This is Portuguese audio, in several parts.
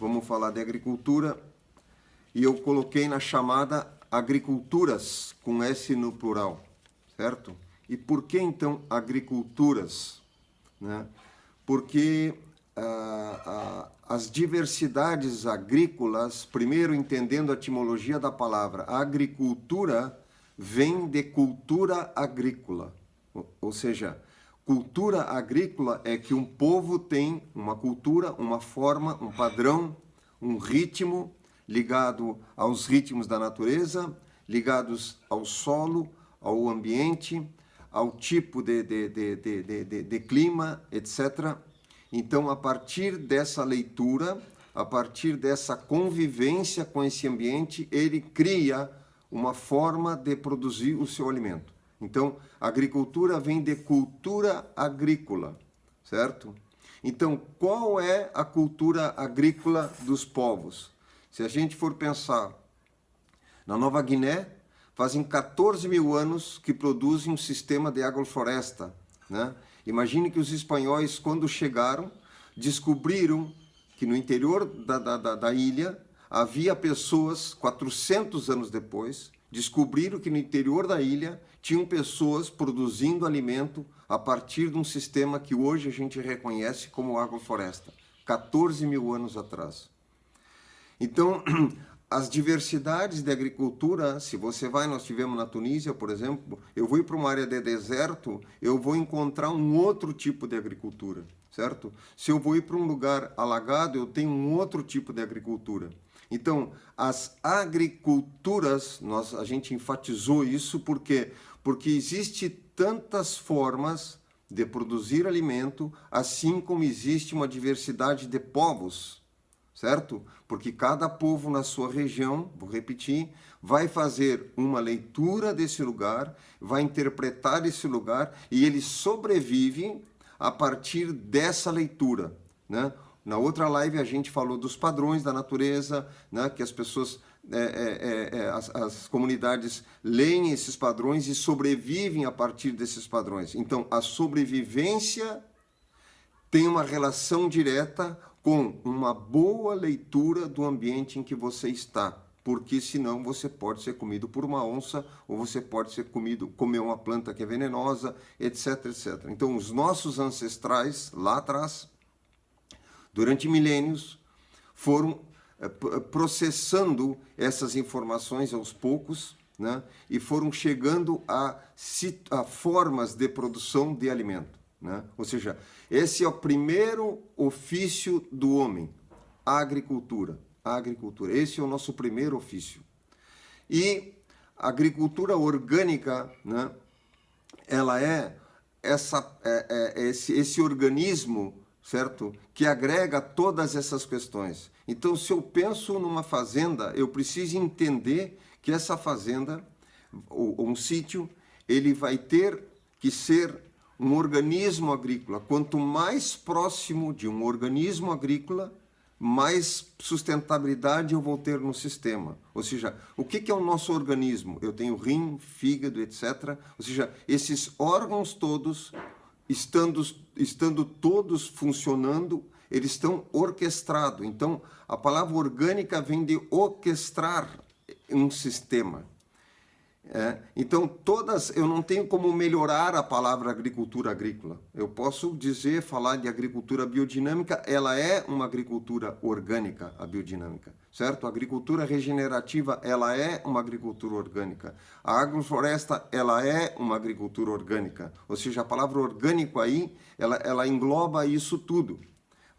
vamos falar de agricultura, e eu coloquei na chamada agriculturas, com S no plural, certo? E por que então agriculturas? Né? Porque as diversidades agrícolas, primeiro entendendo a etimologia da palavra, a agricultura vem de cultura agrícola, ou seja, cultura agrícola é que um povo tem uma cultura, uma forma, um padrão, um ritmo ligado aos ritmos da natureza, ligados ao solo, ao ambiente, ao tipo de clima, etc. Então, a partir dessa leitura, a partir dessa convivência com esse ambiente, ele cria uma forma de produzir o seu alimento. Então, a agricultura vem de cultura agrícola, certo? Então, qual é a cultura agrícola dos povos? Se a gente for pensar na Nova Guiné, fazem 14 mil anos que produzem um sistema de agrofloresta, né? Imagine que os espanhóis, quando chegaram, descobriram que no interior da ilha havia pessoas, 400 anos depois, descobriram que no interior da ilha tinham pessoas produzindo alimento a partir de um sistema que hoje a gente reconhece como agrofloresta, 14 mil anos atrás. Então, as diversidades de agricultura, se você vai, nós tivemos na Tunísia, por exemplo, eu vou para uma área de deserto, eu vou encontrar um outro tipo de agricultura, certo? Se eu vou ir para um lugar alagado, eu tenho um outro tipo de agricultura. Então, as agriculturas, a gente enfatizou isso porque existe tantas formas de produzir alimento, assim como existe uma diversidade de povos, certo? Porque cada povo na sua região, vou repetir, vai fazer uma leitura desse lugar, vai interpretar esse lugar e ele sobrevive a partir dessa leitura, né? Na outra live a gente falou dos padrões da natureza, né? Que as pessoas, as comunidades leem esses padrões e sobrevivem a partir desses padrões. Então, a sobrevivência tem uma relação direta com uma boa leitura do ambiente em que você está, porque senão você pode ser comido por uma onça, ou você pode ser comer uma planta que é venenosa, etc, etc. Então, os nossos ancestrais, lá atrás, durante milênios, foram processando essas informações aos poucos, né, e foram chegando a formas de produção de alimento, né? Ou seja, esse é o primeiro ofício do homem, a agricultura. A agricultura, esse é o nosso primeiro ofício. E a agricultura orgânica, né, ela é esse organismo, certo? Que agrega todas essas questões. Então, se eu penso numa fazenda, eu preciso entender que essa fazenda, ou um sítio, ele vai ter que ser um organismo agrícola. Quanto mais próximo de um organismo agrícola, mais sustentabilidade eu vou ter no sistema. Ou seja, o que é o nosso organismo? Eu tenho rim, fígado, etc. Ou seja, esses órgãos todos, estando todos funcionando, eles estão orquestrados. Então, a palavra orgânica vem de orquestrar um sistema. Então, eu não tenho como melhorar a palavra agricultura agrícola. Eu posso falar de agricultura biodinâmica, ela é uma agricultura orgânica, a biodinâmica, certo? A agricultura regenerativa, ela é uma agricultura orgânica. A agrofloresta, ela é uma agricultura orgânica. Ou seja, a palavra orgânico aí, ela engloba isso tudo.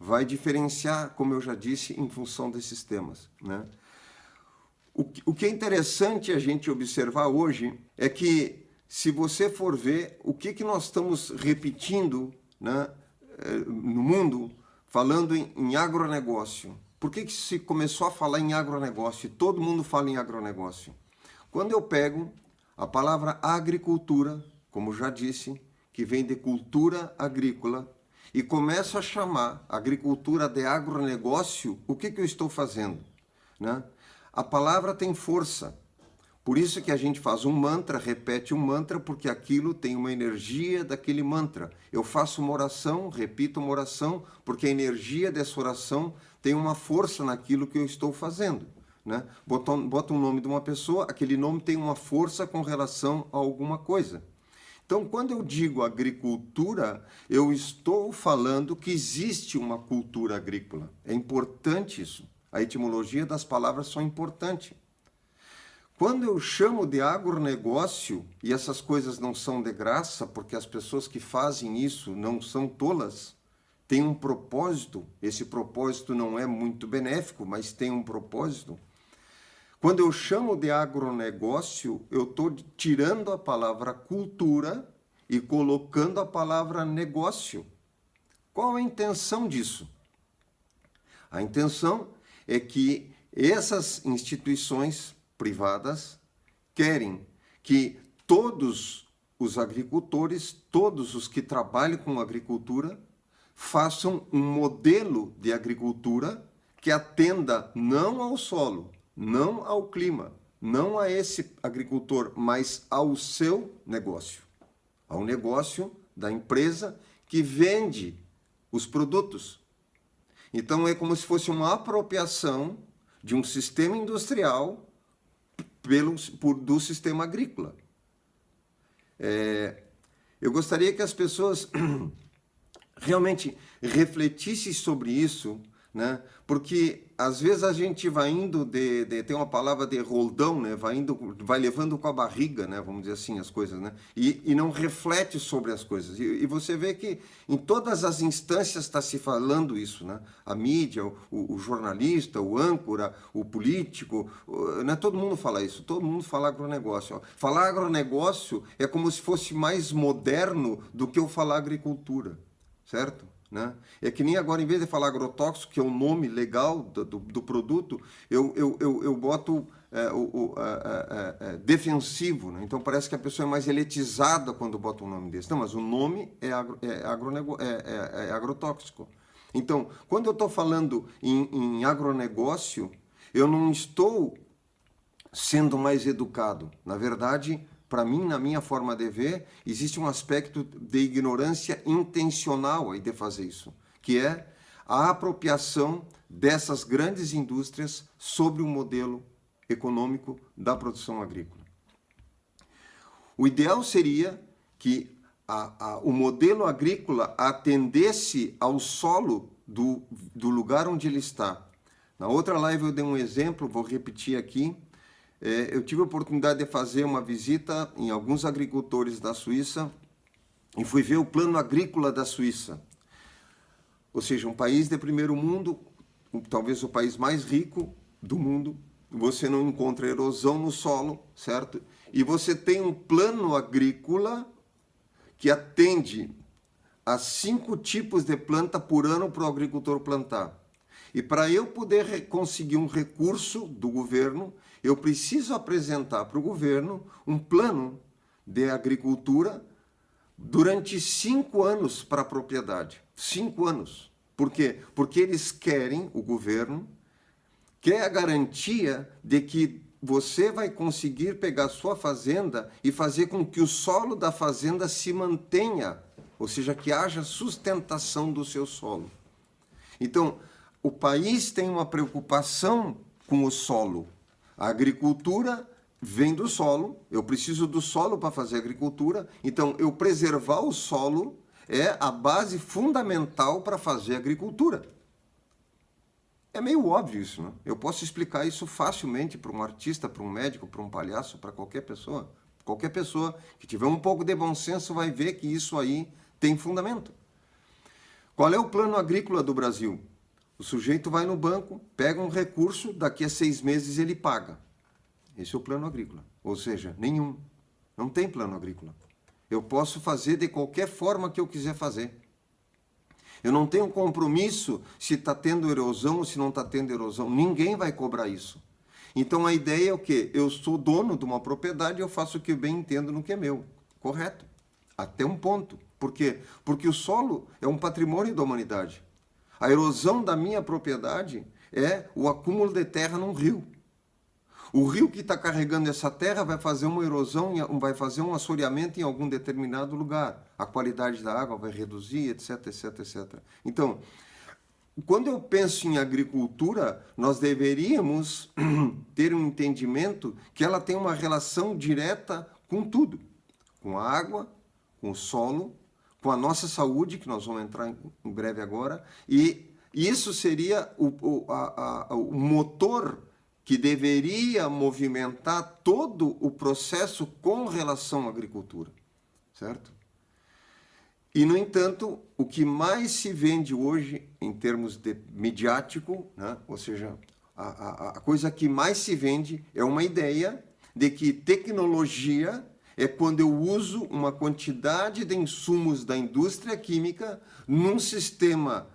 Vai diferenciar, como eu já disse, em função desses temas, né? O que é interessante a gente observar hoje é que, se você for ver o que nós estamos repetindo, né, no mundo, falando em agronegócio. Por que se começou a falar em agronegócio? Todo mundo fala em agronegócio. Quando eu pego a palavra agricultura, como já disse, que vem de cultura agrícola, e começo a chamar agricultura de agronegócio, o que eu estou fazendo, né? A palavra tem força, por isso que a gente faz um mantra, repete um mantra, porque aquilo tem uma energia daquele mantra. Eu faço uma oração, repito uma oração, porque a energia dessa oração tem uma força naquilo que eu estou fazendo. Né? Bota um nome de uma pessoa, aquele nome tem uma força com relação a alguma coisa. Então, quando eu digo agricultura, eu estou falando que existe uma cultura agrícola. É importante isso. A etimologia das palavras são importante. Quando eu chamo de agronegócio, e essas coisas não são de graça, porque as pessoas que fazem isso não são tolas, tem um propósito, esse propósito não é muito benéfico, mas tem um propósito. Quando eu chamo de agronegócio, eu estou tirando a palavra cultura e colocando a palavra negócio. Qual a intenção disso? A intenção é que essas instituições privadas querem que todos os agricultores, todos os que trabalham com agricultura, façam um modelo de agricultura que atenda não ao solo, não ao clima, não a esse agricultor, mas ao seu negócio, ao negócio da empresa que vende os produtos. Então é como se fosse uma apropriação de um sistema industrial do sistema agrícola. Eu gostaria que as pessoas realmente refletissem sobre isso, né? Porque às vezes a gente vai indo tem uma palavra de roldão, né? Vai levando com a barriga, né? Vamos dizer assim, as coisas, né? E não reflete sobre as coisas. E você vê que em todas as instâncias está se falando isso, né? A mídia, o jornalista, o âncora, o político, né? Todo mundo fala isso, todo mundo fala agronegócio. Falar agronegócio é como se fosse mais moderno do que eu falar agricultura, certo? Né? É que nem agora, em vez de falar agrotóxico, que é o nome legal do produto, eu boto defensivo. Né? Então parece que a pessoa é mais elitizada quando bota um nome desse. Não, mas o nome é agrotóxico. Então, quando eu estou falando em agronegócio, eu não estou sendo mais educado. Na verdade, para mim, na minha forma de ver, existe um aspecto de ignorância intencional aí de fazer isso, que é a apropriação dessas grandes indústrias sobre o modelo econômico da produção agrícola. O ideal seria que o modelo agrícola atendesse ao solo do lugar onde ele está. Na outra live eu dei um exemplo, vou repetir aqui. Eu tive a oportunidade de fazer uma visita em alguns agricultores da Suíça e fui ver o plano agrícola da Suíça. Ou seja, um país de primeiro mundo, talvez o país mais rico do mundo. Você não encontra erosão no solo, certo? E você tem um plano agrícola que atende a 5 tipos de planta por ano para o agricultor plantar. E para eu poder conseguir um recurso do governo, eu preciso apresentar para o governo um plano de agricultura durante 5 anos para a propriedade. 5 anos. Por quê? Porque eles querem, o governo, quer a garantia de que você vai conseguir pegar sua fazenda e fazer com que o solo da fazenda se mantenha, ou seja, que haja sustentação do seu solo. Então, o país tem uma preocupação com o solo. A agricultura vem do solo, eu preciso do solo para fazer agricultura, então eu preservar o solo é a base fundamental para fazer agricultura. É meio óbvio isso, né? Eu posso explicar isso facilmente para um artista, para um médico, para um palhaço, para qualquer pessoa. Qualquer pessoa que tiver um pouco de bom senso vai ver que isso aí tem fundamento. Qual é o plano agrícola do Brasil? O sujeito vai no banco, pega um recurso, daqui a 6 meses ele paga. Esse é o plano agrícola. Ou seja, nenhum. Não tem plano agrícola. Eu posso fazer de qualquer forma que eu quiser fazer. Eu não tenho compromisso se está tendo erosão ou se não está tendo erosão. Ninguém vai cobrar isso. Então a ideia é o quê? Eu sou dono de uma propriedade e eu faço o que eu bem entendo no que é meu. Correto. Até um ponto. Por quê? Porque o solo é um patrimônio da humanidade. A erosão da minha propriedade é o acúmulo de terra num rio. O rio que está carregando essa terra vai fazer uma erosão, vai fazer um assoreamento em algum determinado lugar. A qualidade da água vai reduzir, etc, etc, etc. Então, quando eu penso em agricultura, nós deveríamos ter um entendimento que ela tem uma relação direta com tudo, com a água, com o solo, com a nossa saúde, que nós vamos entrar em breve agora, e isso seria o motor que deveria movimentar todo o processo com relação à agricultura, certo? E, no entanto, o que mais se vende hoje, em termos de midiático, né? Ou seja, a coisa que mais se vende é uma ideia de que tecnologia é quando eu uso uma quantidade de insumos da indústria química num sistema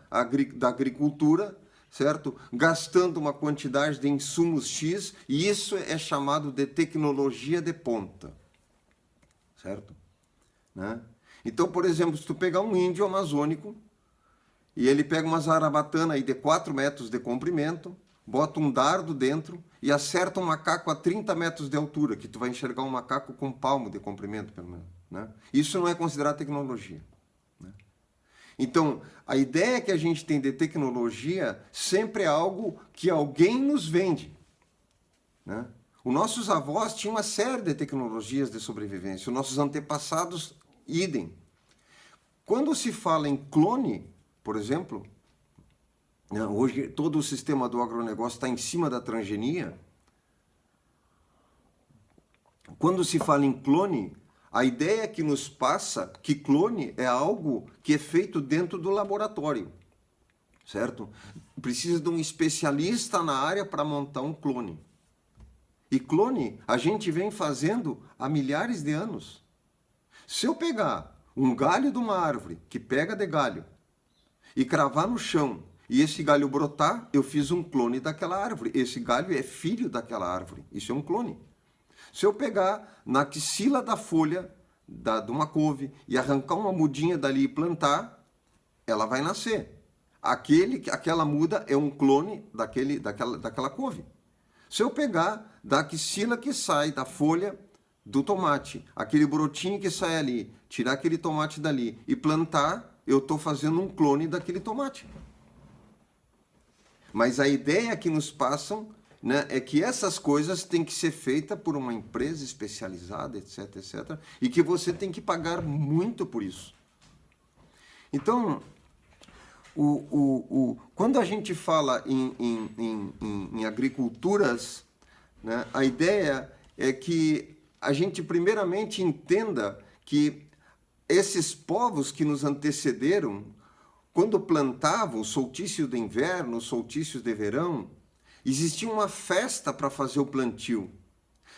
da agricultura, certo? Gastando uma quantidade de insumos X, e isso é chamado de tecnologia de ponta, certo? Né? Então, por exemplo, se tu pegar um índio amazônico e ele pega uma zarabatana aí de 4 metros de comprimento, bota um dardo dentro e acerta um macaco a 30 metros de altura, que tu vai enxergar um macaco com um palmo de comprimento, pelo menos, né? Isso não é considerado tecnologia, né? Então, a ideia que a gente tem de tecnologia sempre é algo que alguém nos vende, né? Os nossos avós tinham uma série de tecnologias de sobrevivência, os nossos antepassados, idem. Quando se fala em clone, por exemplo, hoje todo o sistema do agronegócio está em cima da transgenia. Quando se fala em clone, a ideia que nos passa que clone é algo que é feito dentro do laboratório, certo? Precisa de um especialista na área para montar um clone. E clone a gente vem fazendo há milhares de anos. Se eu pegar um galho de uma árvore que pega de galho e cravar no chão e esse galho brotar, eu fiz um clone daquela árvore. Esse galho é filho daquela árvore. Isso é um clone. Se eu pegar na axila da folha de uma couve e arrancar uma mudinha dali e plantar, ela vai nascer. Aquela muda é um clone daquela couve. Se eu pegar da axila que sai da folha do tomate, aquele brotinho que sai ali, tirar aquele tomate dali e plantar, eu estou fazendo um clone daquele tomate. Mas a ideia que nos passam, né, é que essas coisas têm que ser feitas por uma empresa especializada, etc, etc, e que você tem que pagar muito por isso. Então, quando a gente fala em agriculturas, né, a ideia é que a gente primeiramente entenda que esses povos que nos antecederam, quando plantavam solstício de inverno, solstícios de verão, existia uma festa para fazer o plantio.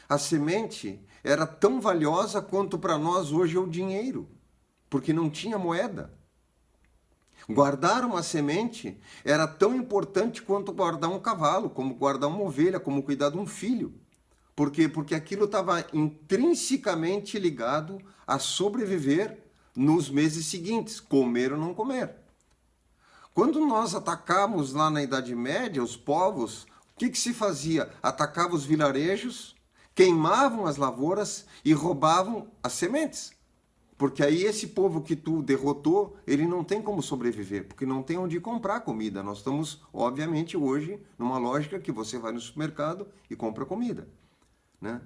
A semente era tão valiosa quanto para nós hoje é o dinheiro, porque não tinha moeda. Guardar uma semente era tão importante quanto guardar um cavalo, como guardar uma ovelha, como cuidar de um filho. Por quê? Porque aquilo estava intrinsecamente ligado a sobreviver nos meses seguintes, comer ou não comer. Quando nós atacamos lá na Idade Média os povos, o que se fazia? Atacava os vilarejos, queimavam as lavouras e roubavam as sementes. Porque aí esse povo que tu derrotou, ele não tem como sobreviver, porque não tem onde comprar comida. Nós estamos, obviamente, hoje numa lógica que você vai no supermercado e compra comida, né?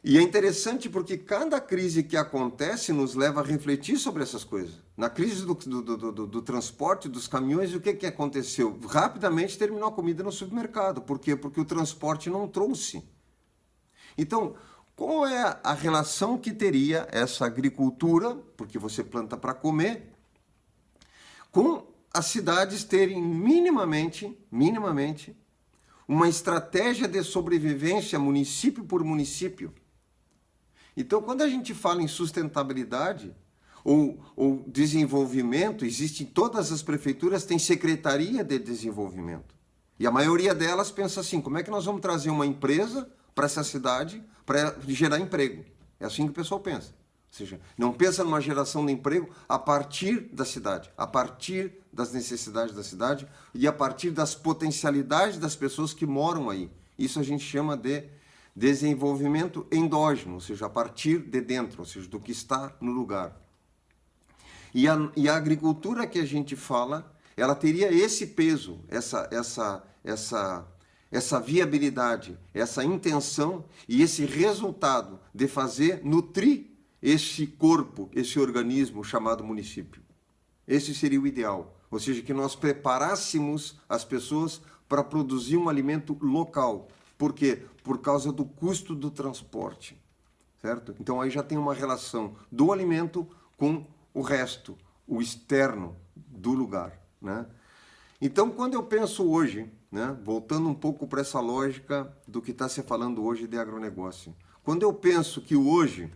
E é interessante porque cada crise que acontece nos leva a refletir sobre essas coisas. Na crise do transporte, dos caminhões, o que aconteceu? Rapidamente terminou a comida no supermercado. Por quê? Porque o transporte não trouxe. Então, qual é a relação que teria essa agricultura, porque você planta para comer, com as cidades terem minimamente, uma estratégia de sobrevivência município por município? Então, quando a gente fala em sustentabilidade ou desenvolvimento, existem todas as prefeituras têm secretaria de desenvolvimento. E a maioria delas pensa assim, como é que nós vamos trazer uma empresa para essa cidade para gerar emprego? É assim que o pessoal pensa. Ou seja, não pensa numa geração de emprego a partir da cidade, a partir das necessidades da cidade e a partir das potencialidades das pessoas que moram aí. Isso a gente chama de desenvolvimento endógeno, ou seja, a partir de dentro, ou seja, do que está no lugar. E a agricultura que a gente fala ela teria esse peso, essa viabilidade, essa intenção e esse resultado de fazer nutrir esse corpo, esse organismo chamado município. Esse seria o ideal. Ou seja, que nós preparássemos as pessoas para produzir um alimento local. Por quê? Por causa do custo do transporte. Certo? Então aí já tem uma relação do alimento com o resto, o externo do lugar. Né? Então, quando eu penso hoje, né, voltando um pouco para essa lógica do que está se falando hoje de agronegócio, quando eu penso que hoje,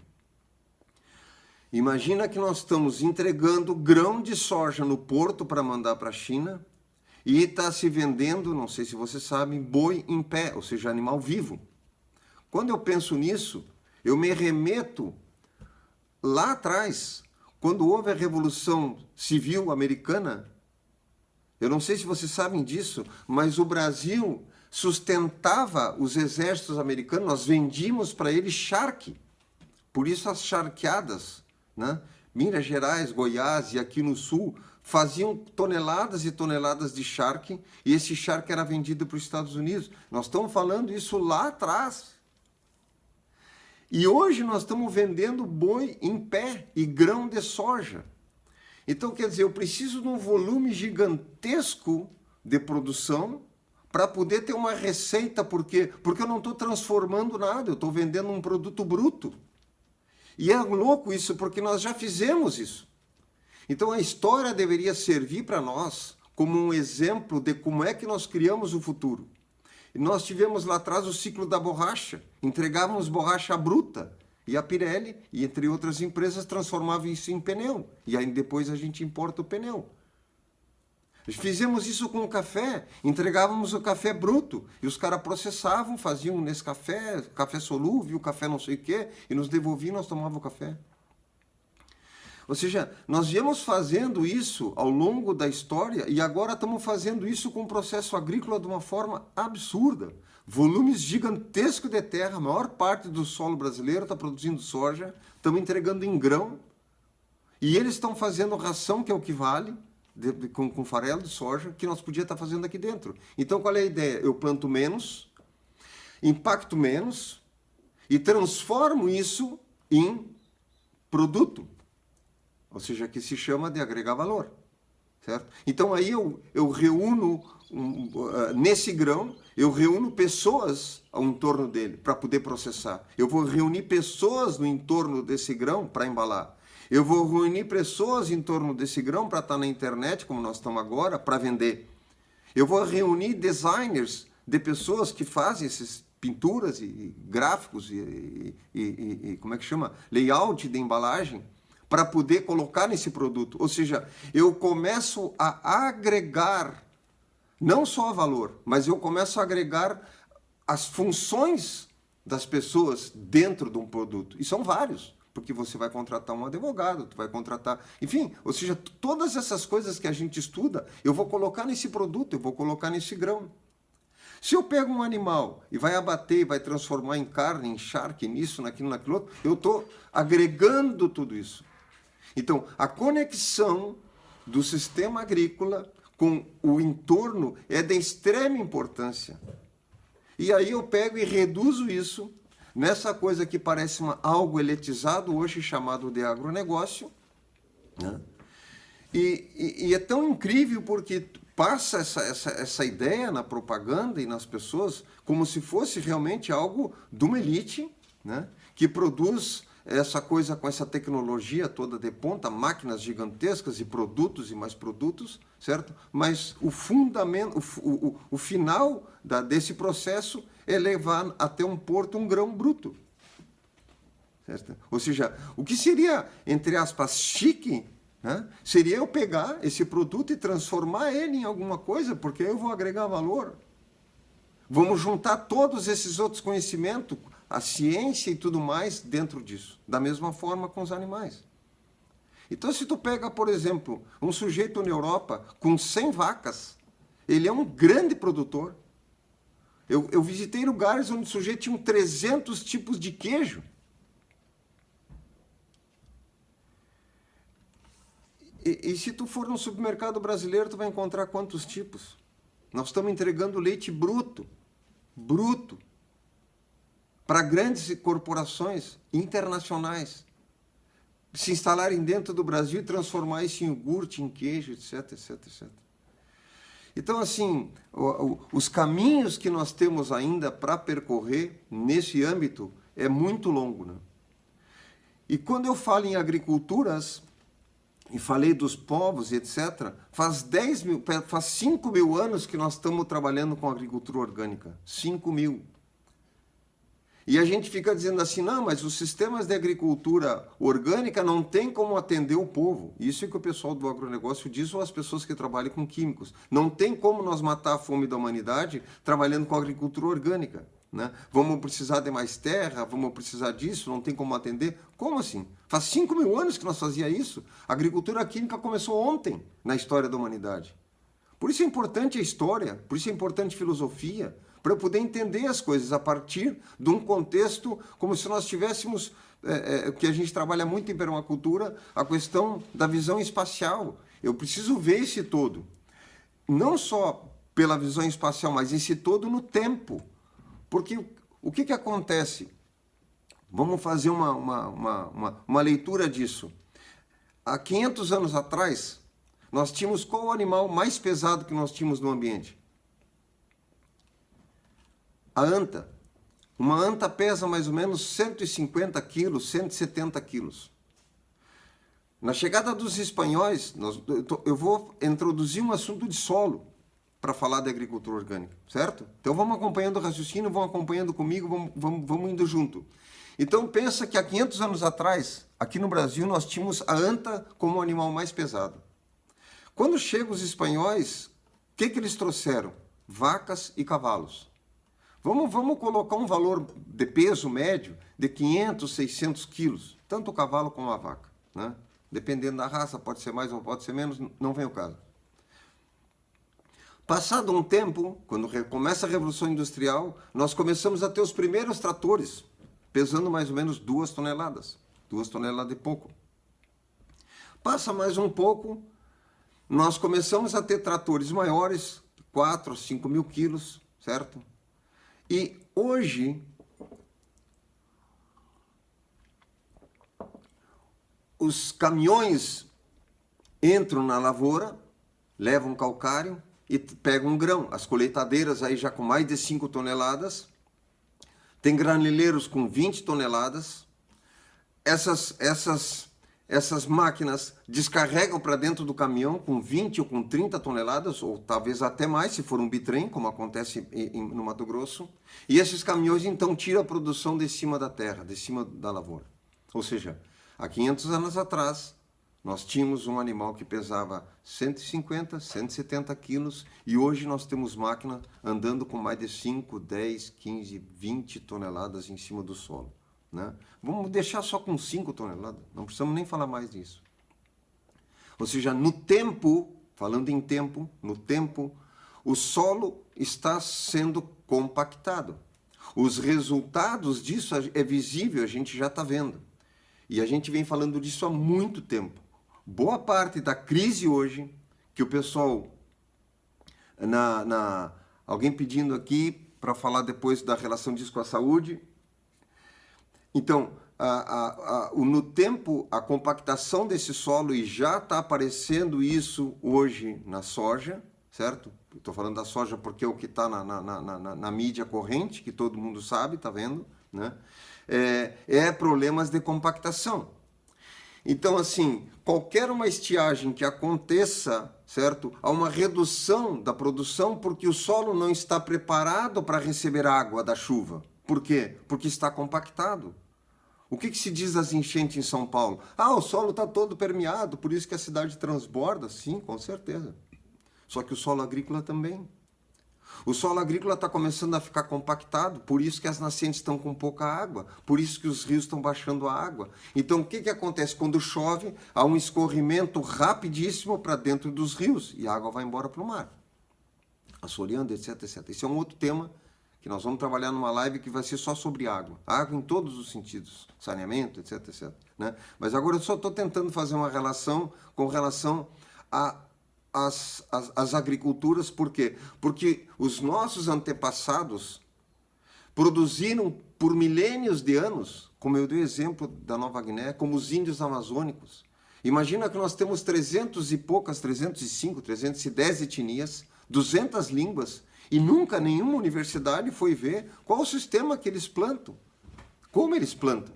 imagina que nós estamos entregando grão de soja no porto para mandar para a China e está se vendendo, não sei se vocês sabem, boi em pé, ou seja, animal vivo. Quando eu penso nisso, eu me remeto lá atrás, quando houve a Revolução Civil Americana. Eu não sei se vocês sabem disso, mas o Brasil sustentava os exércitos americanos, nós vendíamos para eles charque. Por isso as charqueadas, né? Minas Gerais, Goiás e aqui no sul faziam toneladas e toneladas de charque e esse charque era vendido para os Estados Unidos. Nós estamos falando isso lá atrás. E hoje nós estamos vendendo boi em pé e grão de soja. Então, quer dizer, eu preciso de um volume gigantesco de produção para poder ter uma receita. Por quê? Porque eu não estou transformando nada, eu estou vendendo um produto bruto. E é louco isso, porque nós já fizemos isso. Então, a história deveria servir para nós como um exemplo de como é que nós criamos o futuro. E nós tivemos lá atrás o ciclo da borracha, entregávamos borracha bruta. E a Pirelli, e entre outras empresas, transformava isso em pneu. E aí depois a gente importa o pneu. Fizemos isso com o café, entregávamos o café bruto. E os caras processavam, faziam nesse café, café solúvel, café não sei o quê, e nos devolviam e nós tomávamos o café. Ou seja, nós viemos fazendo isso ao longo da história e agora estamos fazendo isso com o processo agrícola de uma forma absurda. Volumes gigantescos de terra, a maior parte do solo brasileiro está produzindo soja, estamos entregando em grão e eles estão fazendo ração, que é o que vale, com farelo de soja, que nós podíamos estar fazendo aqui dentro. Então qual é a ideia? Eu planto menos, impacto menos e transformo isso em produto. Ou seja, que se chama de agregar valor, certo? Então aí eu reúno, nesse grão, eu reúno pessoas ao entorno dele para poder processar. Eu vou reunir pessoas no entorno desse grão para embalar. Eu vou reunir pessoas em torno desse grão para estar na internet, como nós estamos agora, para vender. Eu vou reunir designers de pessoas que fazem essas pinturas e gráficos e como é que chama? Layout de embalagem, para poder colocar nesse produto. Ou seja, eu começo a agregar, não só valor, mas eu começo a agregar as funções das pessoas dentro de um produto. E são vários, porque você vai contratar um advogado, tu vai contratar... Enfim, ou seja, todas essas coisas que a gente estuda, eu vou colocar nesse produto, eu vou colocar nesse grão. Se eu pego um animal e vai abater, vai transformar em carne, em charque, nisso, naquilo, naquilo outro, eu estou agregando tudo isso. Então, a conexão do sistema agrícola com o entorno é de extrema importância. E aí eu pego e reduzo isso nessa coisa que parece algo elitizado hoje, chamado de agronegócio. Né? E é tão incrível porque passa essa ideia na propaganda e nas pessoas como se fosse realmente algo de uma elite, né? Que produz essa coisa com essa tecnologia toda de ponta, máquinas gigantescas e produtos e mais produtos, certo? Mas o fundamento, o final desse processo é levar até um porto um grão bruto. Certo? Ou seja, o que seria, entre aspas, chique, né? Seria eu pegar esse produto e transformar ele em alguma coisa, porque eu vou agregar valor. Vamos juntar todos esses outros conhecimentos, a ciência e tudo mais dentro disso. Da mesma forma com os animais. Então, se tu pega, por exemplo, um sujeito na Europa com 100 vacas, ele é um grande produtor. Eu visitei lugares onde o sujeito tinha 300 tipos de queijo. E se tu for no supermercado brasileiro, tu vai encontrar quantos tipos? Nós estamos entregando leite bruto, para grandes corporações internacionais se instalarem dentro do Brasil e transformar isso em iogurte, em queijo, etc, etc, etc. Então, assim, os caminhos que nós temos ainda para percorrer nesse âmbito é muito longo, né? E quando eu falo em agriculturas, e falei dos povos, etc., faz 5 mil anos que nós estamos trabalhando com agricultura orgânica. 5 mil. E a gente fica dizendo assim, não, mas os sistemas de agricultura orgânica não tem como atender o povo. Isso é que o pessoal do agronegócio diz, ou as pessoas que trabalham com químicos. Não tem como nós matar a fome da humanidade trabalhando com agricultura orgânica, né? Vamos precisar de mais terra, vamos precisar disso, não tem como atender. Como assim? Faz 5 mil anos que nós fazíamos isso. A agricultura química começou ontem na história da humanidade. Por isso é importante a história, por isso é importante a filosofia, para eu poder entender as coisas a partir de um contexto, como se nós tivéssemos, que a gente trabalha muito em permacultura, a questão da visão espacial. Eu preciso ver esse todo. Não só pela visão espacial, mas esse todo no tempo. Porque o que acontece? Vamos fazer uma leitura disso. Há 500 anos atrás, nós tínhamos qual o animal mais pesado que nós tínhamos no ambiente? A anta. Uma anta pesa mais ou menos 150 quilos, 170 quilos. Na chegada dos espanhóis, eu vou introduzir um assunto de solo para falar de agricultura orgânica, certo? Então vamos acompanhando o raciocínio, vão acompanhando comigo, vamos indo junto. Então pensa que há 500 anos atrás, aqui no Brasil, nós tínhamos a anta como o animal mais pesado. Quando chegam os espanhóis, o que eles trouxeram? Vacas e cavalos. Vamos colocar um valor de peso médio de 500, 600 quilos, tanto o cavalo como a vaca, né? Dependendo da raça, pode ser mais ou pode ser menos, não vem o caso. Passado um tempo, quando começa a Revolução Industrial, nós começamos a ter os primeiros tratores, pesando mais ou menos 2 toneladas, 2 toneladas e pouco. Passa mais um pouco, nós começamos a ter tratores maiores, 4, 5 mil quilos, certo? E hoje, os caminhões entram na lavoura, levam calcário e pegam um grão. As colheitadeiras aí já com mais de 5 toneladas, tem graneleiros com 20 toneladas. Essas máquinas descarregam para dentro do caminhão com 20 ou com 30 toneladas, ou talvez até mais, se for um bitrem, como acontece no Mato Grosso. E esses caminhões, então, tiram a produção de cima da terra, de cima da lavoura. Ou seja, há 500 anos atrás, nós tínhamos um animal que pesava 150, 170 quilos, e hoje nós temos máquina andando com mais de 5, 10, 15, 20 toneladas em cima do solo, né? Vamos deixar só com 5 toneladas, não precisamos nem falar mais disso. Ou seja, no tempo, falando em tempo, no tempo, o solo está sendo compactado. Os resultados disso é visível, a gente já está vendo. E a gente vem falando disso há muito tempo. Boa parte da crise hoje, que o pessoal... Alguém pedindo aqui para falar depois da relação disso com a saúde. Então, no tempo, a compactação desse solo, e já está aparecendo isso hoje na soja, certo? Estou falando da soja porque é o que está na mídia corrente, que todo mundo sabe, está vendo, né? Problemas de compactação. Então, assim, qualquer uma estiagem que aconteça, certo? Há uma redução da produção porque o solo não está preparado para receber água da chuva. Por quê? Porque está compactado. O que se diz das enchentes em São Paulo? O solo está todo permeado, por isso que a cidade transborda. Sim, com certeza. Só que o solo agrícola também. O solo agrícola está começando a ficar compactado, por isso que as nascentes estão com pouca água, por isso que os rios estão baixando a água. Então, o que acontece? Quando chove, há um escorrimento rapidíssimo para dentro dos rios e a água vai embora para o mar, assoreando, etc, etc. Esse é um outro tema que nós vamos trabalhar numa live que vai ser só sobre água. Água em todos os sentidos, saneamento, etc, etc. Né? Mas agora eu só estou tentando fazer uma relação com relação às agriculturas. Por quê? Porque os nossos antepassados produziram por milênios de anos, como eu dei o exemplo da Nova Guiné, como os índios amazônicos. Imagina que nós temos 300 e poucas, 305, 310 etnias, 200 línguas, e nunca nenhuma universidade foi ver qual o sistema que eles plantam, como eles plantam.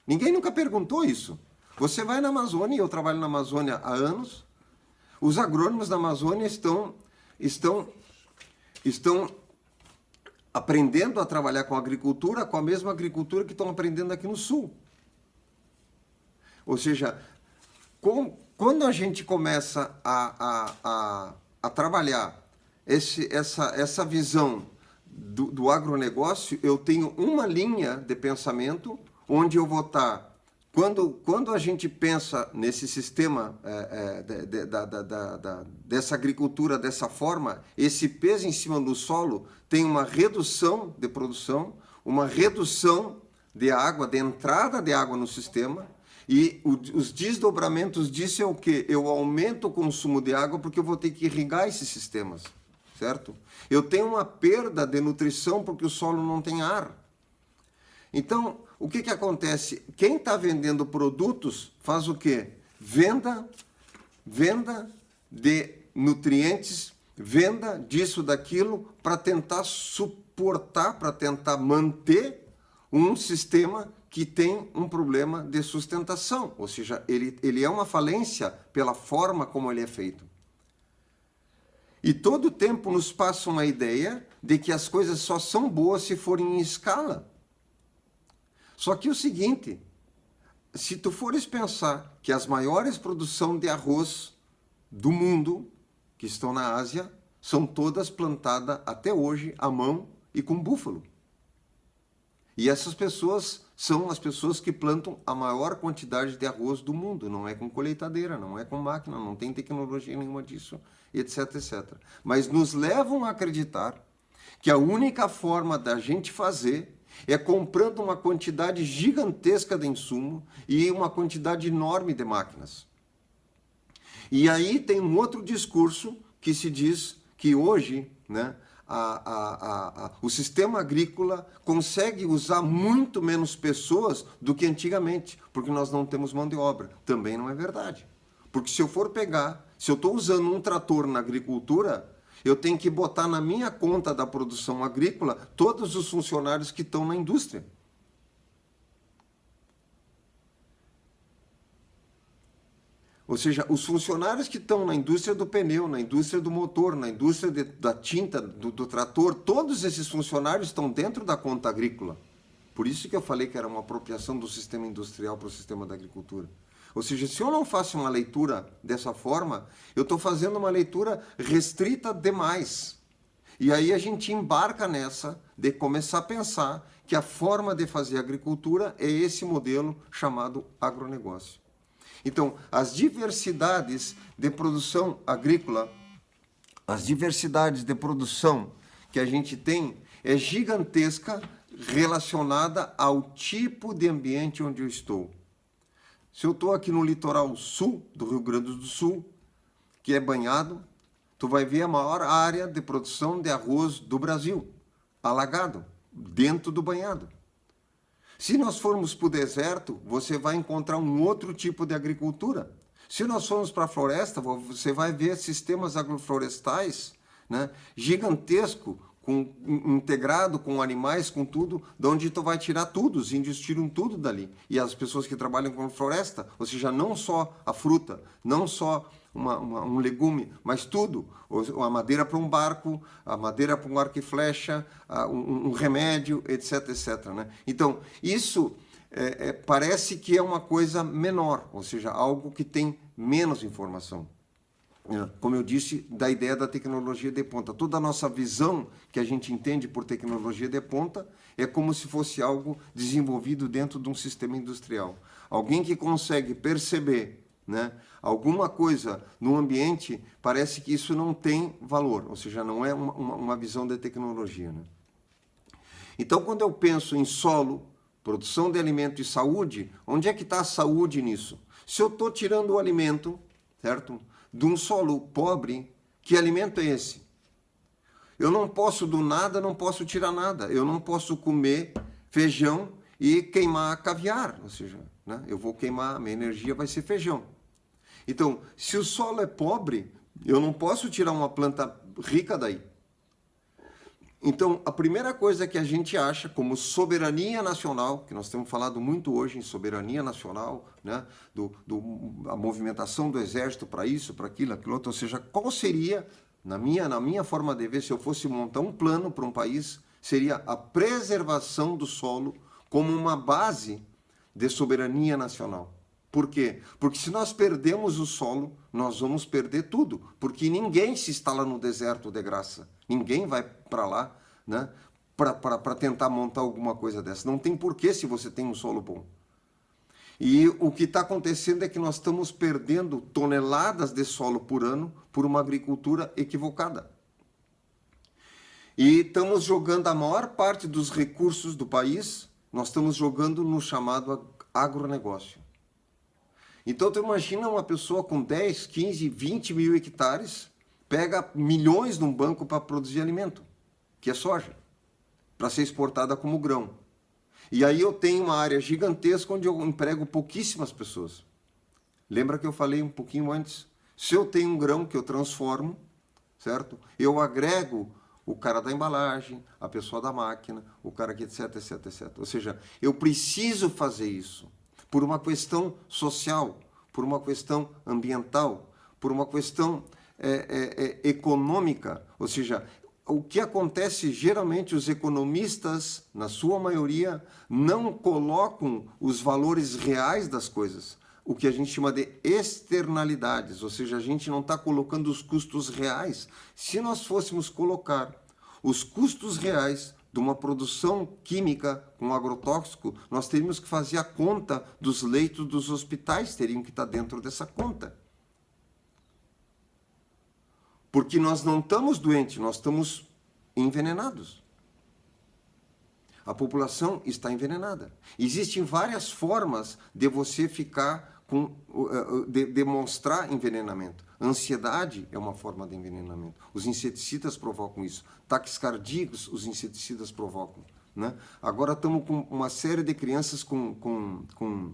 Ninguém nunca perguntou isso. Você vai na Amazônia, eu trabalho na Amazônia há anos, os agrônomos da Amazônia estão aprendendo a trabalhar com agricultura, com a mesma agricultura que estão aprendendo aqui no Sul. Ou seja, quando a gente começa a trabalhar essa visão do agronegócio, eu tenho uma linha de pensamento onde eu vou estar. Quando a gente pensa nesse sistema dessa agricultura dessa forma, esse peso em cima do solo tem uma redução de produção, uma redução de água, de entrada de água no sistema, e os desdobramentos disso é o quê? Eu aumento o consumo de água porque eu vou ter que irrigar esses sistemas, certo? Eu tenho uma perda de nutrição porque o solo não tem ar. Então, o que acontece? Quem está vendendo produtos faz o quê? Venda de nutrientes, venda disso, daquilo, para tentar suportar, para tentar manter um sistema que tem um problema de sustentação. Ou seja, ele é uma falência pela forma como ele é feito. E todo tempo nos passa uma ideia de que as coisas só são boas se forem em escala. Só que o seguinte, se tu fores pensar que as maiores produções de arroz do mundo, que estão na Ásia, são todas plantadas até hoje à mão e com búfalo. E essas pessoas são as pessoas que plantam a maior quantidade de arroz do mundo. Não é com colheitadeira, não é com máquina, não tem tecnologia nenhuma disso, etc, etc. Mas nos levam a acreditar que a única forma da gente fazer é comprando uma quantidade gigantesca de insumo e uma quantidade enorme de máquinas. E aí tem um outro discurso que se diz que hoje, né, o sistema agrícola consegue usar muito menos pessoas do que antigamente, porque nós não temos mão de obra. Também não é verdade. Porque se eu for pegar, se eu estou usando um trator na agricultura, eu tenho que botar na minha conta da produção agrícola todos os funcionários que estão na indústria. Ou seja, os funcionários que estão na indústria do pneu, na indústria do motor, na indústria da tinta, do trator, todos esses funcionários estão dentro da conta agrícola. Por isso que eu falei que era uma apropriação do sistema industrial para o sistema da agricultura. Ou seja, se eu não faço uma leitura dessa forma, eu estou fazendo uma leitura restrita demais. E aí a gente embarca nessa de começar a pensar que a forma de fazer agricultura é esse modelo chamado agronegócio. Então, as diversidades de produção agrícola, as diversidades de produção que a gente tem é gigantesca relacionada ao tipo de ambiente onde eu estou. Se eu estou aqui no litoral sul do Rio Grande do Sul, que é banhado, tu vai ver a maior área de produção de arroz do Brasil, alagado, dentro do banhado. Se nós formos para o deserto, você vai encontrar um outro tipo de agricultura. Se nós formos para a floresta, você vai ver sistemas agroflorestais, né, gigantesco, integrado com animais, com tudo, de onde tu vai tirar tudo, os índios tiram tudo dali. E as pessoas que trabalham com floresta, ou seja, não só a fruta, não só um legume, mas tudo, a madeira para um barco, a madeira para um arco e flecha, um remédio, etc, etc. Né? Então, isso parece que é uma coisa menor, ou seja, algo que tem menos informação. Como eu disse, da ideia da tecnologia de ponta. Toda a nossa visão que a gente entende por tecnologia de ponta é como se fosse algo desenvolvido dentro de um sistema industrial. Alguém que consegue perceber, né, alguma coisa no ambiente, parece que isso não tem valor, ou seja, não é uma visão de tecnologia. Né? Então, quando eu penso em solo, produção de alimento e saúde, onde é que está a saúde nisso? Se eu estou tirando o alimento, certo? De um solo pobre, que alimento é esse? Eu não posso do nada, não posso tirar nada. Eu não posso comer feijão e queimar caviar. Ou seja, né? Eu vou queimar, minha energia vai ser feijão. Então, se o solo é pobre, eu não posso tirar uma planta rica daí. Então, a primeira coisa que a gente acha como soberania nacional, que nós temos falado muito hoje em soberania nacional, né? A movimentação do exército para isso, para aquilo, aquilo outro, ou seja, qual seria, na minha forma de ver, se eu fosse montar um plano para um país, seria a preservação do solo como uma base de soberania nacional. Por quê? Porque se nós perdemos o solo, nós vamos perder tudo. Porque ninguém se instala no deserto de graça. Ninguém vai para lá, né, para tentar montar alguma coisa dessa. Não tem porquê se você tem um solo bom. E o que está acontecendo é que nós estamos perdendo toneladas de solo por ano por uma agricultura equivocada. E estamos jogando a maior parte dos recursos do país, nós estamos jogando no chamado agronegócio. Então, tu imagina uma pessoa com 10, 15, 20 mil hectares, pega milhões num banco para produzir alimento, que é soja, para ser exportada como grão. E aí eu tenho uma área gigantesca onde eu emprego pouquíssimas pessoas. Lembra que eu falei um pouquinho antes? Se eu tenho um grão que eu transformo, certo? Eu agrego o cara da embalagem, a pessoa da máquina, o cara que etc, etc, etc. Ou seja, eu preciso fazer isso. Por uma questão social, por uma questão ambiental, por uma questão econômica. Ou seja, o que acontece, geralmente os economistas, na sua maioria, não colocam os valores reais das coisas, o que a gente chama de externalidades, ou seja, a gente não está colocando os custos reais. Se nós fôssemos colocar os custos reais de uma produção química com agrotóxico, nós teríamos que fazer a conta dos leitos dos hospitais, teriam que estar dentro dessa conta. Porque nós não estamos doentes, nós estamos envenenados. A população está envenenada. Existem várias formas de você ficar de demonstrar envenenamento. A ansiedade é uma forma de envenenamento. Os inseticidas provocam isso. Ataques cardíacos, os inseticidas provocam. Né? Agora estamos com uma série de crianças com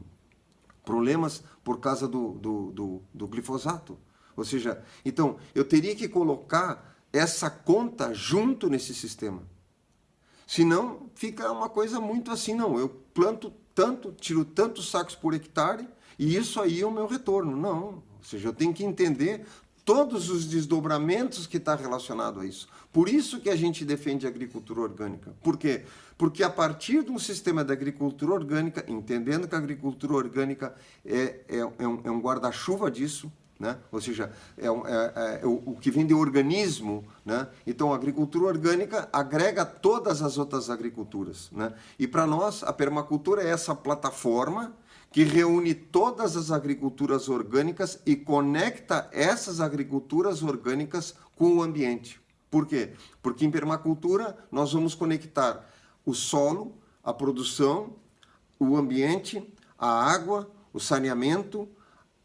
problemas por causa do glifosato. Ou seja, então, eu teria que colocar essa conta junto nesse sistema. Senão, fica uma coisa muito assim, não, eu planto tanto, tiro tantos sacos por hectare e isso aí é o meu retorno. Não, ou seja, eu tenho que entender todos os desdobramentos que está relacionado a isso. Por isso que a gente defende a agricultura orgânica. Por quê? Porque a partir de um sistema de agricultura orgânica, entendendo que a agricultura orgânica é um guarda-chuva disso, né? Ou seja, o que vem de organismo, né? Então a agricultura orgânica agrega todas as outras agriculturas, né? E para nós a permacultura é essa plataforma que reúne todas as agriculturas orgânicas e conecta essas agriculturas orgânicas com o ambiente. Por quê? Porque em permacultura nós vamos conectar o solo, a produção, o ambiente, a água, o saneamento,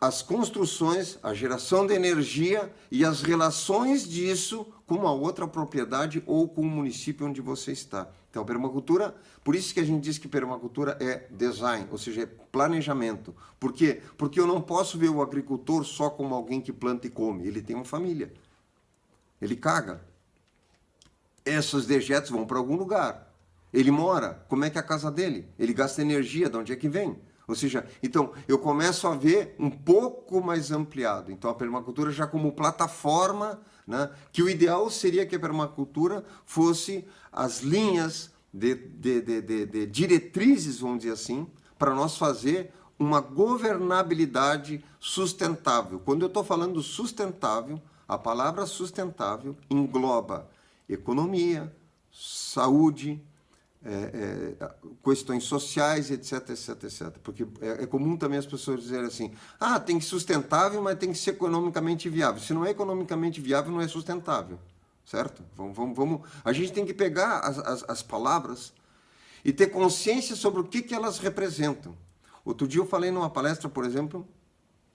as construções, a geração de energia e as relações disso com uma outra propriedade ou com o município onde você está. Então, permacultura, por isso que a gente diz que permacultura é design, ou seja, é planejamento. Por quê? Porque eu não posso ver o agricultor só como alguém que planta e come. Ele tem uma família. Ele caga. Esses dejetos vão para algum lugar. Ele mora. Como é que é a casa dele? Ele gasta energia. De onde é que vem? Ou seja, então, eu começo a ver um pouco mais ampliado. Então, a permacultura já como plataforma, né, que o ideal seria que a permacultura fosse as linhas de diretrizes, vamos dizer assim, para nós fazer uma governabilidade sustentável. Quando eu estou falando sustentável, a palavra sustentável engloba economia, saúde, questões sociais, etc, etc, etc. Porque é comum também as pessoas dizerem assim, tem que ser sustentável, mas tem que ser economicamente viável. Se não é economicamente viável, não é sustentável, certo? Vamos. A gente tem que pegar as palavras, e ter consciência sobre o que elas representam. Outro dia eu falei numa palestra, por exemplo,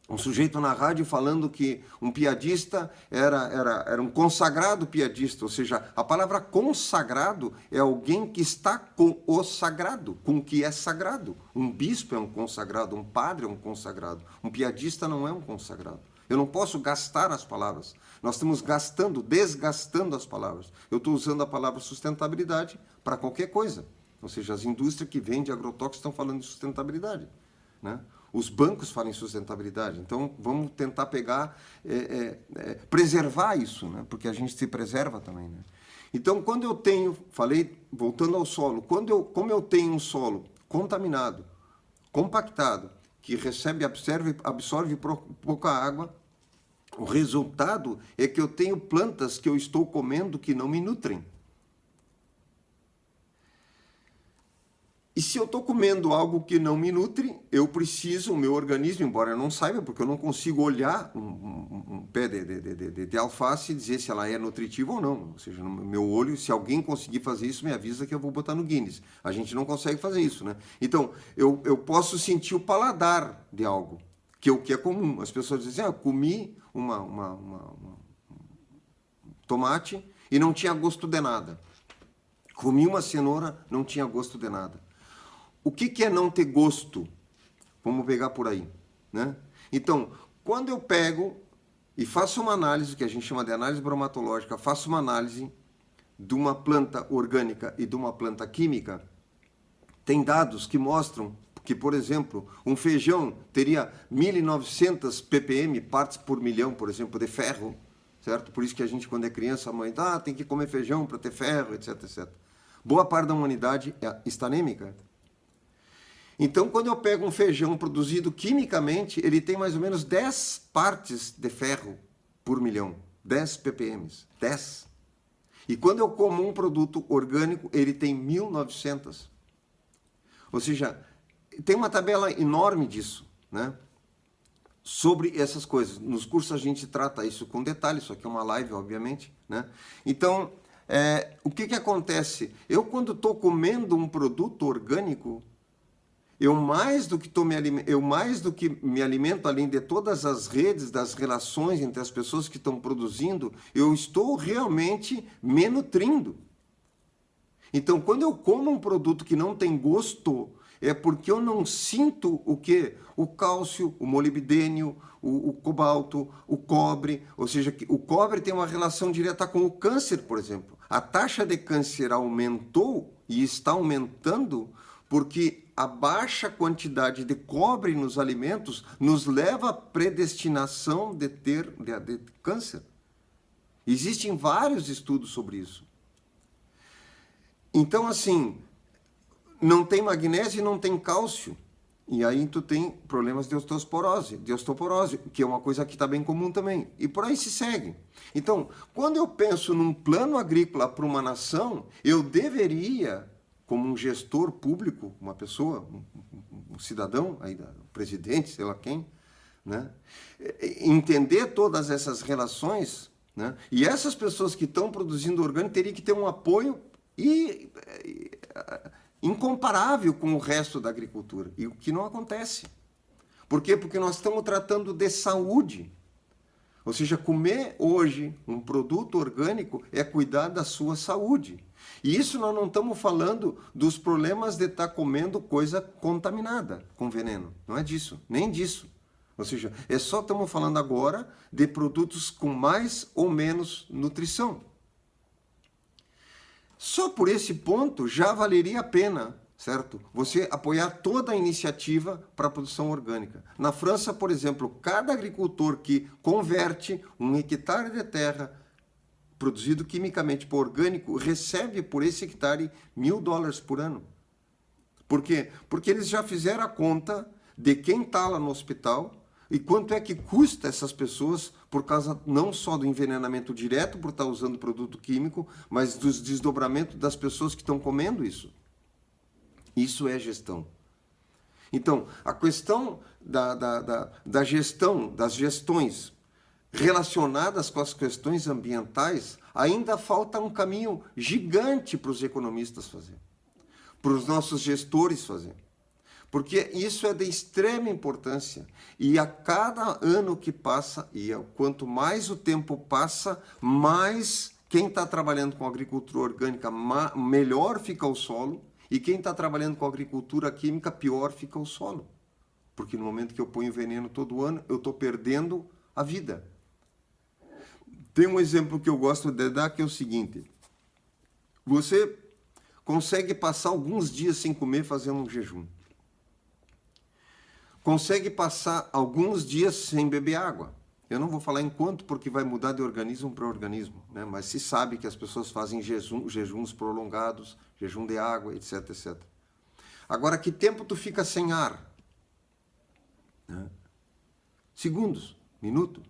um sujeito na rádio falando que um piadista era um consagrado piadista, ou seja, a palavra consagrado é alguém que está com o sagrado, com o que é sagrado. Um bispo é um consagrado, um padre é um consagrado, um piadista não é um consagrado. Eu não posso gastar as palavras. Nós estamos desgastando as palavras. Eu estou usando a palavra sustentabilidade para qualquer coisa. Ou seja, as indústrias que vendem agrotóxicos estão falando de sustentabilidade, né? Os bancos falam em sustentabilidade. Então, vamos tentar pegar, preservar isso, né? Porque a gente se preserva também, né? Então, quando eu tenho, voltando ao solo, como eu tenho um solo contaminado, compactado, que absorve pouca água, o resultado é que eu tenho plantas que eu estou comendo que não me nutrem. E se eu estou comendo algo que não me nutre, eu preciso, o meu organismo, embora eu não saiba, porque eu não consigo olhar um pé de alface e dizer se ela é nutritiva ou não. Ou seja, no meu olho, se alguém conseguir fazer isso, me avisa que eu vou botar no Guinness. A gente não consegue fazer isso, né? Então, eu posso sentir o paladar de algo, que é comum. As pessoas dizem, eu comi um tomate e não tinha gosto de nada. Comi uma cenoura, não tinha gosto de nada. O que é não ter gosto? Vamos pegar por aí, né? Então, quando eu pego e faço uma análise, que a gente chama de análise bromatológica, faço uma análise de uma planta orgânica e de uma planta química, tem dados que mostram que, por exemplo, um feijão teria 1.900 ppm, partes por milhão, por exemplo, de ferro, certo? Por isso que a gente, quando é criança, a mãe tem que comer feijão para ter ferro, etc, etc. Boa parte da humanidade está anêmica. Então, quando eu pego um feijão produzido quimicamente, ele tem mais ou menos 10 partes de ferro por milhão. 10 ppm. 10. E quando eu como um produto orgânico, ele tem 1.900. Ou seja, tem uma tabela enorme disso, né? Sobre essas coisas. Nos cursos a gente trata isso com detalhes, isso aqui é uma live, obviamente, né? Então, o que acontece? Eu, quando estou comendo um produto orgânico, eu mais do que me alimento, além de todas as redes, das relações entre as pessoas que estão produzindo, eu estou realmente me nutrindo. Então, quando eu como um produto que não tem gosto, é porque eu não sinto o quê? O cálcio, o molibdênio, o cobalto, o cobre. Ou seja, o cobre tem uma relação direta com o câncer, por exemplo. A taxa de câncer aumentou e está aumentando porque a baixa quantidade de cobre nos alimentos nos leva à predestinação de ter de câncer. Existem vários estudos sobre isso. Então, assim, não tem magnésio e não tem cálcio. E aí tu tem problemas de osteoporose, que é uma coisa que está bem comum também. E por aí se segue. Então, quando eu penso num plano agrícola para uma nação, eu deveria, como um gestor público, uma pessoa, um cidadão, aí, presidente, sei lá quem, né, entender todas essas relações, né, e essas pessoas que estão produzindo orgânico teriam que ter um apoio incomparável com o resto da agricultura, e o que não acontece. Por quê? Porque nós estamos tratando de saúde. Ou seja, comer hoje um produto orgânico é cuidar da sua saúde. E isso nós não estamos falando dos problemas de estar comendo coisa contaminada com veneno. Não é disso, nem disso. Ou seja, só estamos falando agora de produtos com mais ou menos nutrição. Só por esse ponto já valeria a pena, certo? Você apoiar toda a iniciativa para a produção orgânica. Na França, por exemplo, cada agricultor que converte 1 hectare de terra produzido quimicamente para orgânico recebe por esse hectare $1.000 por ano. Por quê? Porque eles já fizeram a conta de quem está lá no hospital e quanto é que custa essas pessoas por causa não só do envenenamento direto por estar usando produto químico, mas dos desdobramentos das pessoas que estão comendo isso. Isso é gestão. Então, a questão da gestão, das gestões relacionadas com as questões ambientais, ainda falta um caminho gigante para os economistas fazer. para os nossos gestores fazer. Porque isso é de extrema importância. E a cada ano que passa, quanto mais o tempo passa, mais quem está trabalhando com agricultura orgânica, melhor fica o solo. E quem está trabalhando com agricultura química, pior fica o solo. Porque no momento que eu ponho veneno todo ano, eu estou perdendo a vida. Tem um exemplo que eu gosto de dar, que é o seguinte. Você consegue passar alguns dias sem comer fazendo um jejum. Consegue passar alguns dias sem beber água. Eu não vou falar em quanto, porque vai mudar de organismo para organismo, né? Mas se sabe que as pessoas fazem jejuns prolongados, jejum de água, etc, etc. Agora, que tempo tu fica sem ar? Né? Segundos, minuto.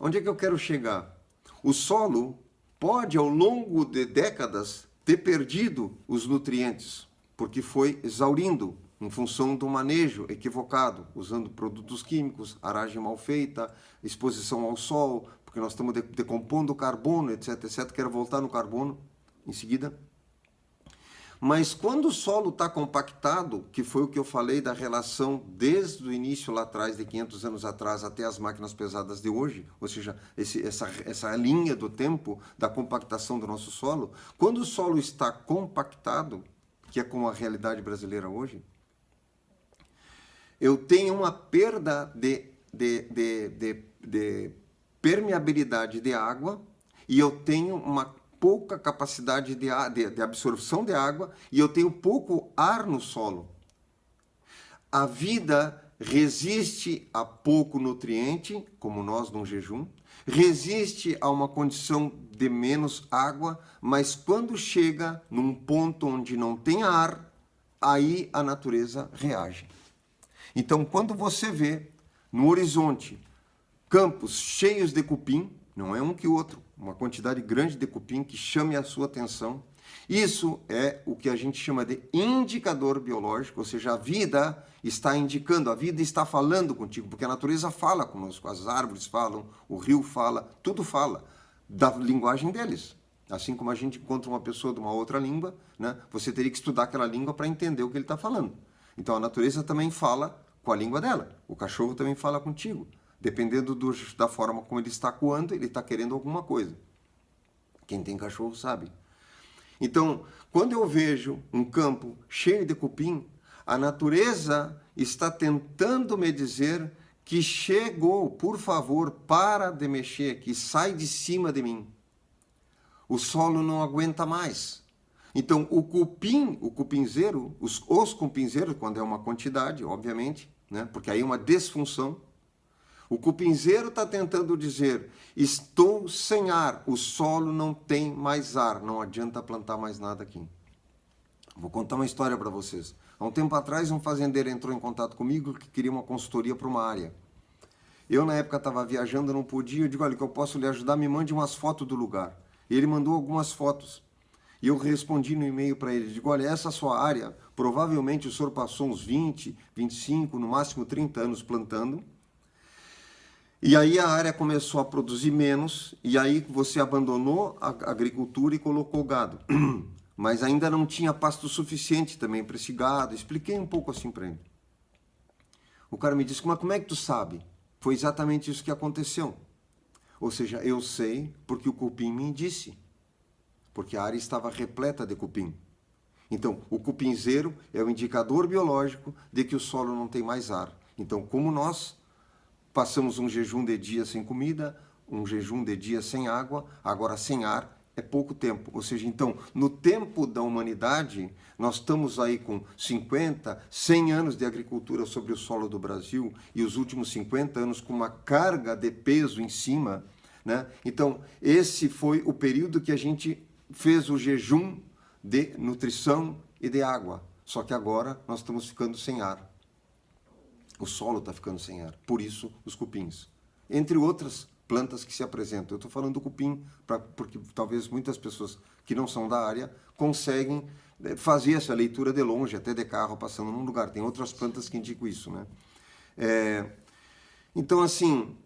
Onde é que eu quero chegar? O solo pode, ao longo de décadas, ter perdido os nutrientes, porque foi exaurindo em função do manejo equivocado, usando produtos químicos, aragem mal feita, exposição ao sol, porque nós estamos decompondo o carbono, etc, etc. Quero voltar no carbono em seguida. Mas quando o solo está compactado, que foi o que eu falei da relação desde o início lá atrás, de 500 anos atrás, até as máquinas pesadas de hoje, ou seja, essa linha do tempo da compactação do nosso solo, quando o solo está compactado, que é como a realidade brasileira hoje, eu tenho uma perda de permeabilidade de água e eu tenho uma pouca capacidade de absorção de água e eu tenho pouco ar no solo. A vida resiste a pouco nutriente, como nós num jejum, resiste a uma condição de menos água, mas quando chega num ponto onde não tem ar, aí a natureza reage. Então, quando você vê no horizonte campos cheios de cupim, não é um que outro, uma quantidade grande de cupim que chame a sua atenção, isso é o que a gente chama de indicador biológico, ou seja, a vida está indicando, a vida está falando contigo, porque a natureza fala conosco, as árvores falam, o rio fala, tudo fala da linguagem deles. Assim como a gente encontra uma pessoa de uma outra língua, né, você teria que estudar aquela língua para entender o que ele está falando. Então a natureza também fala com a língua dela. O cachorro também fala contigo. Dependendo da forma como ele está coando, ele está querendo alguma coisa. Quem tem cachorro sabe. Então, quando eu vejo um campo cheio de cupim, a natureza está tentando me dizer que chegou, por favor, para de mexer, que sai de cima de mim. O solo não aguenta mais. Então, o cupinzeiro, os cupinzeiros, quando é uma quantidade, obviamente, né? Porque aí é uma desfunção, o cupinzeiro está tentando dizer, estou sem ar, o solo não tem mais ar, não adianta plantar mais nada aqui. Vou contar uma história para vocês. Há um tempo atrás, um fazendeiro entrou em contato comigo que queria uma consultoria para uma área. Eu, na época, estava viajando, não podia, eu digo, olha, que eu posso lhe ajudar, me mande umas fotos do lugar. E ele mandou algumas fotos. E eu respondi no e-mail para ele, digo, olha, essa sua área, provavelmente o senhor passou uns 20, 25, no máximo 30 anos plantando, e aí a área começou a produzir menos, e aí você abandonou a agricultura e colocou gado. Mas ainda não tinha pasto suficiente também para esse gado, expliquei um pouco assim para ele. O cara me disse, mas como é que tu sabe? Foi exatamente isso que aconteceu. Ou seja, eu sei porque o cupim me disse. Porque a área estava repleta de cupim. Então, o cupinzeiro é o indicador biológico de que o solo não tem mais ar. Então, como nós passamos um jejum de dia sem comida, um jejum de dia sem água, agora sem ar, é pouco tempo. Ou seja, então, no tempo da humanidade, nós estamos aí com 50, 100 anos de agricultura sobre o solo do Brasil e os últimos 50 anos com uma carga de peso em cima, né? Então, esse foi o período que a gente fez o jejum de nutrição e de água. Só que agora nós estamos ficando sem ar. O solo está ficando sem ar. Por isso, os cupins. Entre outras plantas que se apresentam. Eu estou falando do cupim porque talvez muitas pessoas que não são da área conseguem fazer essa leitura de longe, até de carro, passando num lugar. Tem outras plantas que indicam isso, né? Então, assim...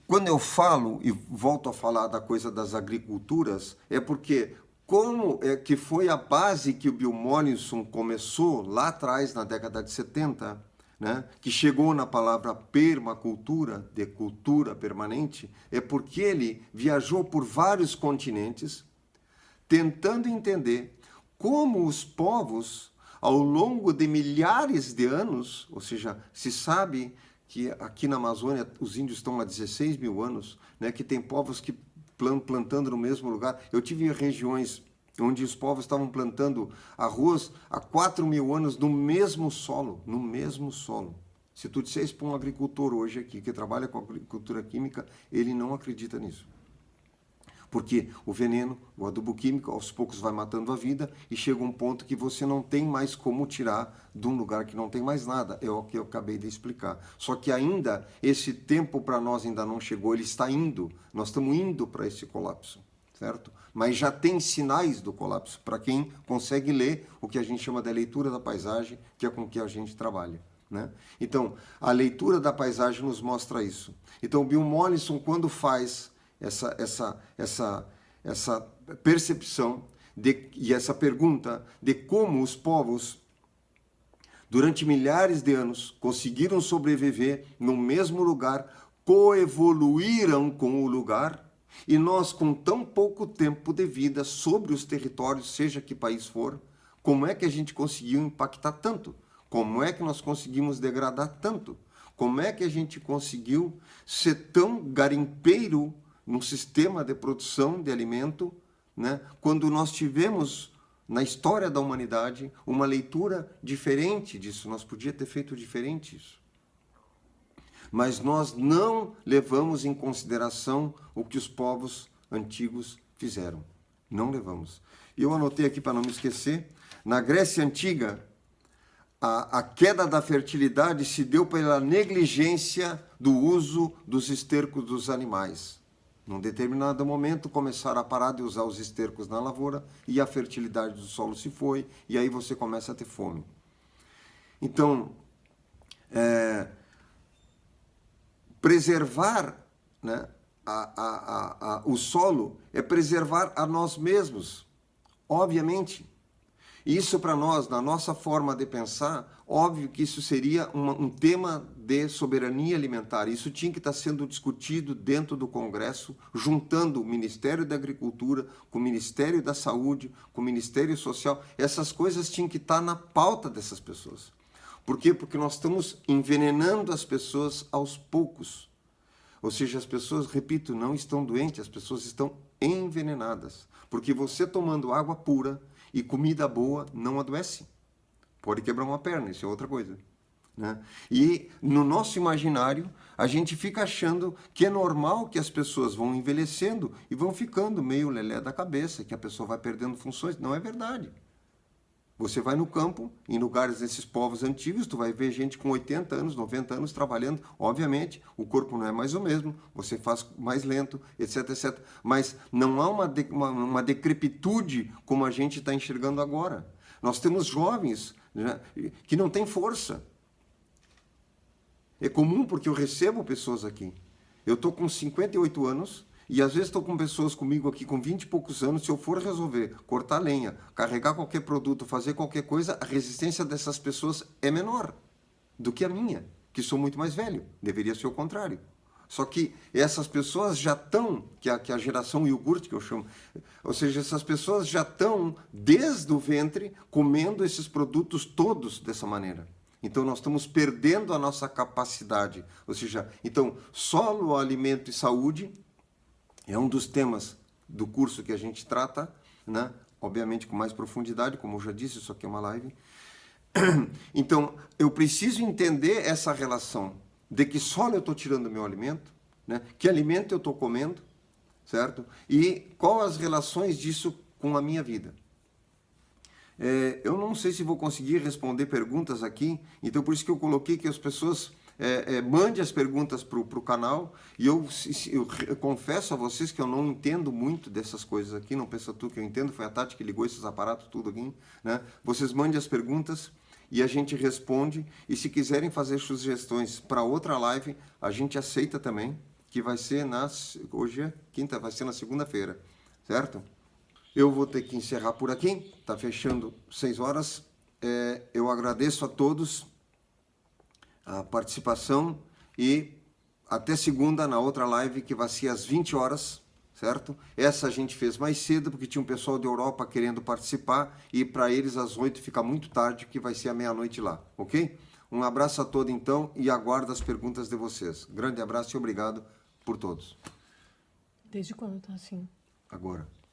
quando eu falo e volto a falar da coisa das agriculturas, é porque como é que foi a base que o Bill Mollison começou lá atrás, na década de 70, né, que chegou na palavra permacultura, de cultura permanente, é porque ele viajou por vários continentes, tentando entender como os povos, ao longo de milhares de anos, ou seja, se sabe que aqui na Amazônia os índios estão há 16 mil anos, né, que tem povos que plantando no mesmo lugar. Eu tive regiões onde os povos estavam plantando arroz há 4 mil anos no mesmo solo, no mesmo solo. Se tu disser isso para um agricultor hoje aqui, que trabalha com agricultura química, ele não acredita nisso. Porque o veneno, o adubo químico, aos poucos vai matando a vida e chega um ponto que você não tem mais como tirar de um lugar que não tem mais nada. É o que eu acabei de explicar. Só que ainda, esse tempo para nós ainda não chegou, ele está indo. Nós estamos indo para esse colapso, certo? Mas já tem sinais do colapso, para quem consegue ler o que a gente chama de leitura da paisagem, que é com que a gente trabalha, né? Então, a leitura da paisagem nos mostra isso. Então, o Bill Mollison, quando faz essa percepção e essa pergunta de como os povos, durante milhares de anos, conseguiram sobreviver no mesmo lugar, coevoluíram com o lugar, e nós, com tão pouco tempo de vida sobre os territórios, seja que país for, como é que a gente conseguiu impactar tanto? Como é que nós conseguimos degradar tanto? Como é que a gente conseguiu ser tão garimpeiro num sistema de produção de alimento, né, quando nós tivemos, na história da humanidade, uma leitura diferente disso? Nós podíamos ter feito diferente isso. Mas nós não levamos em consideração o que os povos antigos fizeram. Não levamos. E eu anotei aqui para não me esquecer, na Grécia Antiga, a queda da fertilidade se deu pela negligência do uso dos estercos dos animais. Num determinado momento, começaram a parar de usar os estercos na lavoura e a fertilidade do solo se foi, e aí você começa a ter fome. Então, preservar, né, o solo é preservar a nós mesmos, obviamente. Isso para nós, na nossa forma de pensar, óbvio que isso seria um tema de soberania alimentar. Isso tinha que estar sendo discutido dentro do Congresso, juntando o Ministério da Agricultura com o Ministério da Saúde, com o Ministério Social. Essas coisas tinham que estar na pauta dessas pessoas. Por quê? Porque nós estamos envenenando as pessoas aos poucos. Ou seja, as pessoas, repito, não estão doentes, as pessoas estão envenenadas. Porque você tomando água pura e comida boa não adoece. Pode quebrar uma perna, isso é outra coisa, né? E no nosso imaginário, a gente fica achando que é normal que as pessoas vão envelhecendo e vão ficando meio lelé da cabeça, que a pessoa vai perdendo funções. Não é verdade. Você vai no campo, em lugares desses povos antigos, tu vai ver gente com 80 anos, 90 anos trabalhando. Obviamente, o corpo não é mais o mesmo, você faz mais lento, etc, etc. Mas não há uma decrepitude como a gente está enxergando agora. Nós temos jovens, né, que não têm força. É comum porque eu recebo pessoas aqui. Eu estou com 58 anos... E às vezes estou com pessoas comigo aqui com 20 e poucos anos, se eu for resolver cortar lenha, carregar qualquer produto, fazer qualquer coisa, a resistência dessas pessoas é menor do que a minha, que sou muito mais velho. Deveria ser o contrário. Só que essas pessoas já estão, que é a geração iogurte que eu chamo, ou seja, essas pessoas já estão desde o ventre comendo esses produtos todos dessa maneira. Então nós estamos perdendo a nossa capacidade. Ou seja, então solo, alimento e saúde é um dos temas do curso que a gente trata, né? Obviamente com mais profundidade, como eu já disse, isso aqui é uma live. Então, eu preciso entender essa relação de que solo eu estou tirando meu alimento, né? Que alimento eu estou comendo, certo? E quais as relações disso com a minha vida. Eu não sei se vou conseguir responder perguntas aqui, então por isso que eu coloquei que as pessoas... mande as perguntas para o canal, e eu confesso a vocês que eu não entendo muito dessas coisas aqui, não pensa tu que eu entendo, foi a Tati que ligou esses aparatos tudo aqui, né? Vocês mandem as perguntas e a gente responde, e se quiserem fazer sugestões para outra live, a gente aceita também, que vai ser hoje é quinta, vai ser na segunda-feira, certo? Eu vou ter que encerrar por aqui, está fechando 6 horas. Eu agradeço a todos a participação e até segunda na outra live que vai ser às 20 horas, certo? Essa a gente fez mais cedo porque tinha um pessoal da Europa querendo participar e para eles às 8 fica muito tarde, que vai ser à meia-noite lá, ok? Um abraço a todos então e aguardo as perguntas de vocês. Grande abraço e obrigado por todos. Desde quando tá assim? Agora.